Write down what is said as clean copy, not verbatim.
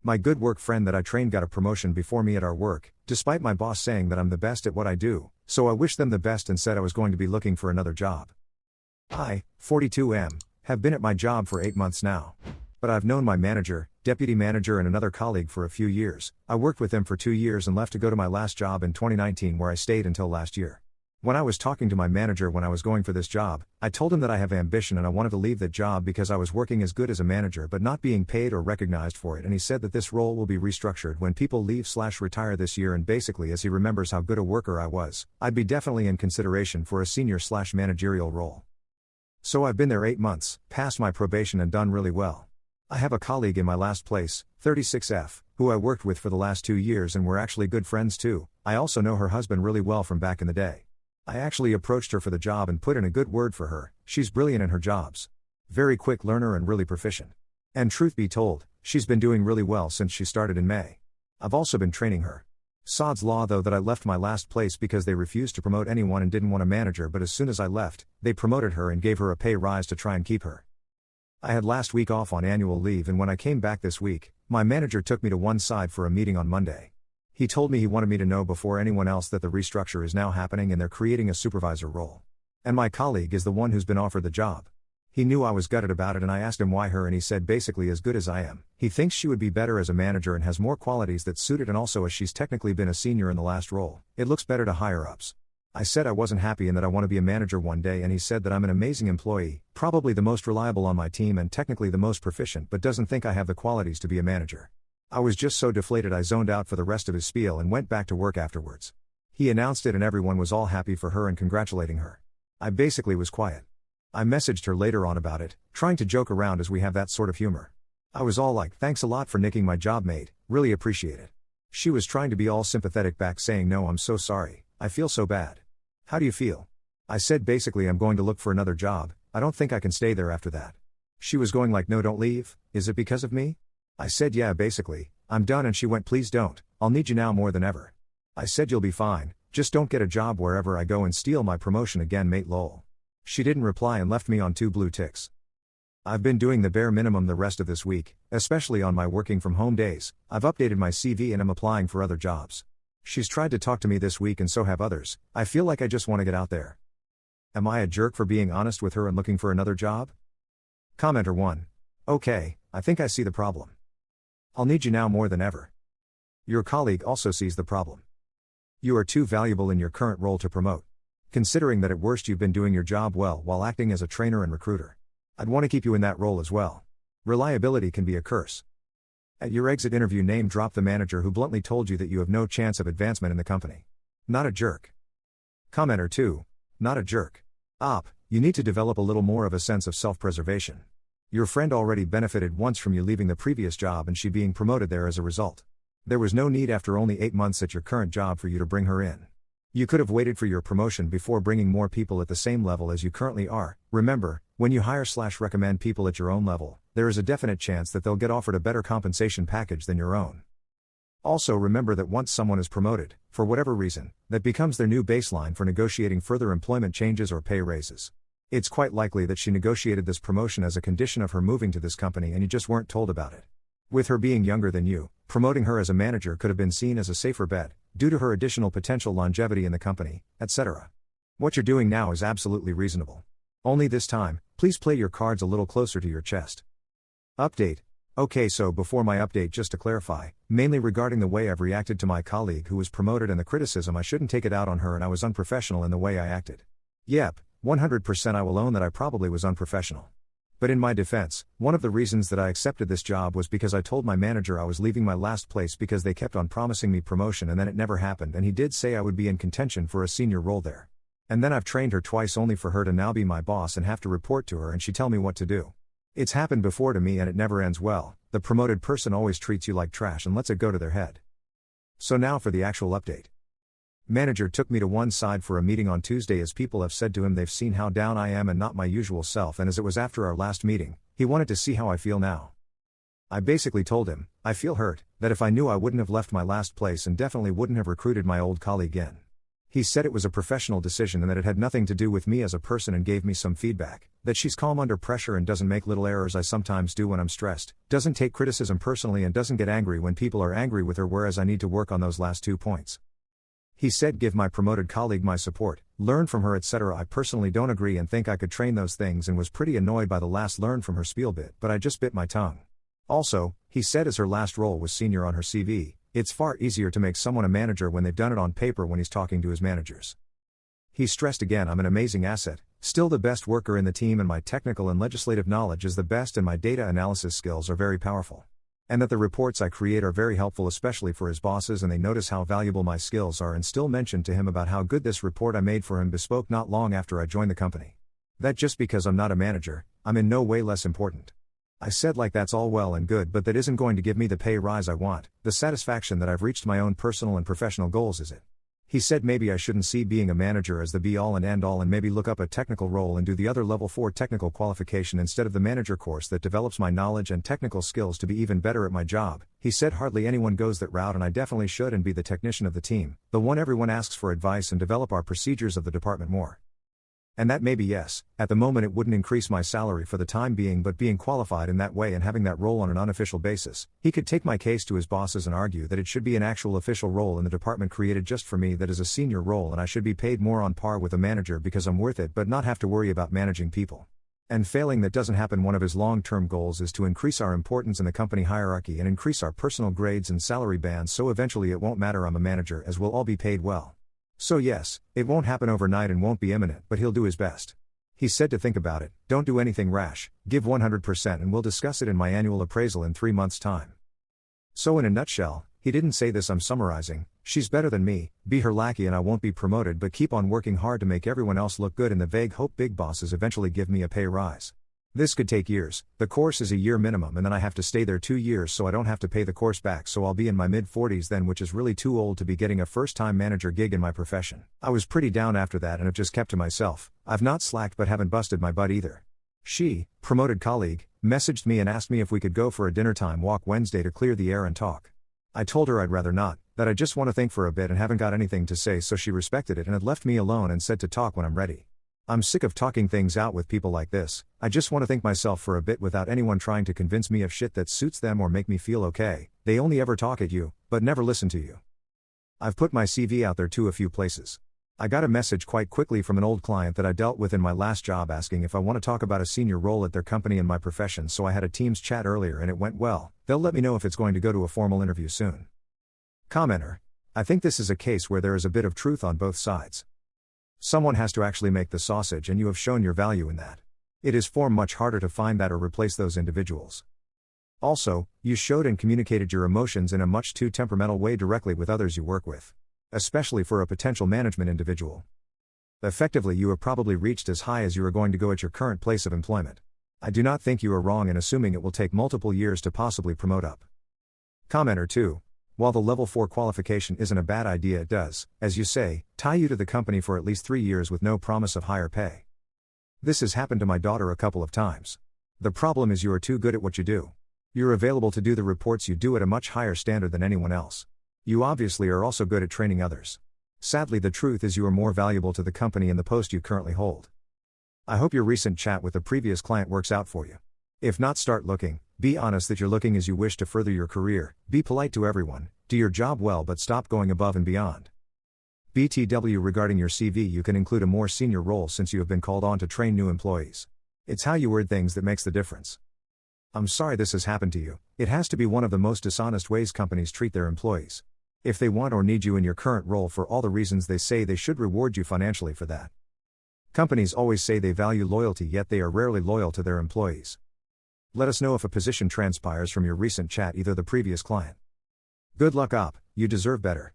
My good work friend that I trained got a promotion before me at our work, despite my boss saying that I'm the best at what I do, so I wished them the best and said I was going to be looking for another job. I, 42M, have been at my job for 8 months now. But I've known my manager, deputy manager and another colleague for a few years. I worked with them for 2 years and left to go to my last job in 2019 where I stayed until last year. When I was talking to my manager when I was going for this job, I told him that I have ambition and I wanted to leave that job because I was working as good as a manager but not being paid or recognized for it, and he said that this role will be restructured when people leave/retire this year, and basically as he remembers how good a worker I was, I'd be definitely in consideration for a senior/managerial role. So I've been there 8 months, passed my probation and done really well. I have a colleague in my last place, 36F, who I worked with for the last 2 years and we're actually good friends too. I also know her husband really well from back in the day. I actually approached her for the job and put in a good word for her. She's brilliant in her jobs. Very quick learner and really proficient. And truth be told, she's been doing really well since she started in May. I've also been training her. Sod's law though that I left my last place because they refused to promote anyone and didn't want a manager, but as soon as I left, they promoted her and gave her a pay rise to try and keep her. I had last week off on annual leave, and when I came back this week, my manager took me to one side for a meeting on Monday. He told me he wanted me to know before anyone else that the restructure is now happening and they're creating a supervisor role. And my colleague is the one who's been offered the job. He knew I was gutted about it and I asked him why her, and he said basically as good as I am, he thinks she would be better as a manager and has more qualities that suit it, and also as she's technically been a senior in the last role, it looks better to higher ups. I said I wasn't happy and that I want to be a manager one day, and he said that I'm an amazing employee, probably the most reliable on my team and technically the most proficient, but doesn't think I have the qualities to be a manager. I was just so deflated I zoned out for the rest of his spiel and went back to work afterwards. He announced it and everyone was all happy for her and congratulating her. I basically was quiet. I messaged her later on about it, trying to joke around as we have that sort of humor. I was all like, thanks a lot for nicking my job, mate, really appreciate it. She was trying to be all sympathetic back saying, no, I'm so sorry, I feel so bad. How do you feel? I said basically I'm going to look for another job, I don't think I can stay there after that. She was going like, no, don't leave, is it because of me? I said yeah, basically, I'm done, and she went, please don't, I'll need you now more than ever. I said you'll be fine, just don't get a job wherever I go and steal my promotion again, mate, lol. She didn't reply and left me on 2 blue ticks. I've been doing the bare minimum the rest of this week, especially on my working from home days. I've updated my CV and I'm applying for other jobs. She's tried to talk to me this week and so have others. I feel like I just want to get out there. Am I a jerk for being honest with her and looking for another job? Commenter 1. Okay, I think I see the problem. I'll need you now more than ever. Your colleague also sees the problem. You are too valuable in your current role to promote. Considering that at worst you've been doing your job well while acting as a trainer and recruiter. I'd want to keep you in that role as well. Reliability can be a curse. At your exit interview, name drop the manager who bluntly told you that you have no chance of advancement in the company. Not a jerk. Commenter 2. Not a jerk. You need to develop a little more of a sense of self-preservation. Your friend already benefited once from you leaving the previous job and she being promoted there as a result. There was no need after only 8 months at your current job for you to bring her in. You could have waited for your promotion before bringing more people at the same level as you currently are. Remember, when you hire/recommend people at your own level, there is a definite chance that they'll get offered a better compensation package than your own. Also remember that once someone is promoted, for whatever reason, that becomes their new baseline for negotiating further employment changes or pay raises. It's quite likely that she negotiated this promotion as a condition of her moving to this company and you just weren't told about it. With her being younger than you, promoting her as a manager could have been seen as a safer bet, due to her additional potential longevity in the company, etc. What you're doing now is absolutely reasonable. Only this time, please play your cards a little closer to your chest. Update. Okay, so before my update, just to clarify, mainly regarding the way I've reacted to my colleague who was promoted and the criticism, I shouldn't take it out on her and I was unprofessional in the way I acted. Yep, 100% I will own that I probably was unprofessional. But in my defense, one of the reasons that I accepted this job was because I told my manager I was leaving my last place because they kept on promising me promotion and then it never happened, and he did say I would be in contention for a senior role there. And then I've trained her twice only for her to now be my boss and have to report to her and she tell me what to do. It's happened before to me and it never ends well. The promoted person always treats you like trash and lets it go to their head. So now for the actual update. Manager took me to one side for a meeting on Tuesday as people have said to him they've seen how down I am and not my usual self, and as it was after our last meeting, he wanted to see how I feel now. I basically told him, I feel hurt, that if I knew I wouldn't have left my last place and definitely wouldn't have recruited my old colleague in. He said it was a professional decision and that it had nothing to do with me as a person and gave me some feedback, that she's calm under pressure and doesn't make little errors I sometimes do when I'm stressed, doesn't take criticism personally and doesn't get angry when people are angry with her, whereas I need to work on those last 2 points. He said give my promoted colleague my support, learn from her etc. I personally don't agree and think I could train those things and was pretty annoyed by the last learn from her spiel bit, but I just bit my tongue. Also, he said as her last role was senior on her CV, it's far easier to make someone a manager when they've done it on paper when he's talking to his managers. He stressed again I'm an amazing asset, still the best worker in the team and my technical and legislative knowledge is the best and my data analysis skills are very powerful. And that the reports I create are very helpful especially for his bosses and they notice how valuable my skills are and still mentioned to him about how good this report I made for him bespoke not long after I joined the company. That just because I'm not a manager, I'm in no way less important. I said like that's all well and good but that isn't going to give me the pay rise I want, the satisfaction that I've reached my own personal and professional goals is it. He said maybe I shouldn't see being a manager as the be all and end all and maybe look up a technical role and do the other level 4 technical qualification instead of the manager course that develops my knowledge and technical skills to be even better at my job. He said hardly anyone goes that route and I definitely should and be the technician of the team, the one everyone asks for advice and develop our procedures of the department more. And that maybe yes, at the moment it wouldn't increase my salary for the time being but being qualified in that way and having that role on an unofficial basis, he could take my case to his bosses and argue that it should be an actual official role in the department created just for me that is a senior role and I should be paid more on par with a manager because I'm worth it but not have to worry about managing people. And failing that doesn't happen, one of his long-term goals is to increase our importance in the company hierarchy and increase our personal grades and salary bands so eventually it won't matter I'm a manager as we'll all be paid well. So yes, it won't happen overnight and won't be imminent but he'll do his best. He said to think about it, don't do anything rash, give 100% and we'll discuss it in my annual appraisal in 3 months' time. So in a nutshell, he didn't say this, I'm summarizing, she's better than me, be her lackey and I won't be promoted but keep on working hard to make everyone else look good in the vague hope big bosses eventually give me a pay rise. This could take years, the course is a year minimum and then I have to stay there 2 years so I don't have to pay the course back so I'll be in my mid-40s then which is really too old to be getting a first-time manager gig in my profession. I was pretty down after that and have just kept to myself, I've not slacked but haven't busted my butt either. She, promoted colleague, messaged me and asked me if we could go for a dinner time walk Wednesday to clear the air and talk. I told her I'd rather not, that I just want to think for a bit and haven't got anything to say so she respected it and had left me alone and said to talk when I'm ready. I'm sick of talking things out with people like this, I just want to think myself for a bit without anyone trying to convince me of shit that suits them or make me feel okay, they only ever talk at you, but never listen to you. I've put my CV out there to a few places. I got a message quite quickly from an old client that I dealt with in my last job asking if I want to talk about a senior role at their company in my profession so I had a Teams chat earlier and it went well, they'll let me know if it's going to go to a formal interview soon. Commenter. I think this is a case where there is a bit of truth on both sides. Someone has to actually make the sausage and you have shown your value in that. It is much harder to find that or replace those individuals. Also, you showed and communicated your emotions in a much too temperamental way directly with others you work with. Especially for a potential management individual. Effectively you have probably reached as high as you are going to go at your current place of employment. I do not think you are wrong in assuming it will take multiple years to possibly promote up. Commenter 2. While the level 4 qualification isn't a bad idea, it does, as you say, tie you to the company for at least 3 years with no promise of higher pay. This has happened to my daughter a couple of times. The problem is you are too good at what you do. You're available to do the reports you do at a much higher standard than anyone else. You obviously are also good at training others. Sadly, the truth is you are more valuable to the company in the post you currently hold. I hope your recent chat with the previous client works out for you. If not, start looking. Be honest that you're looking as you wish to further your career, be polite to everyone, do your job well but stop going above and beyond. BTW regarding your CV, you can include a more senior role since you have been called on to train new employees. It's how you word things that makes the difference. I'm sorry this has happened to you, it has to be one of the most dishonest ways companies treat their employees. If they want or need you in your current role for all the reasons they say, they should reward you financially for that. Companies always say they value loyalty, yet they are rarely loyal to their employees. Let us know if a position transpires from your recent chat, either the previous client. Good luck op, you deserve better.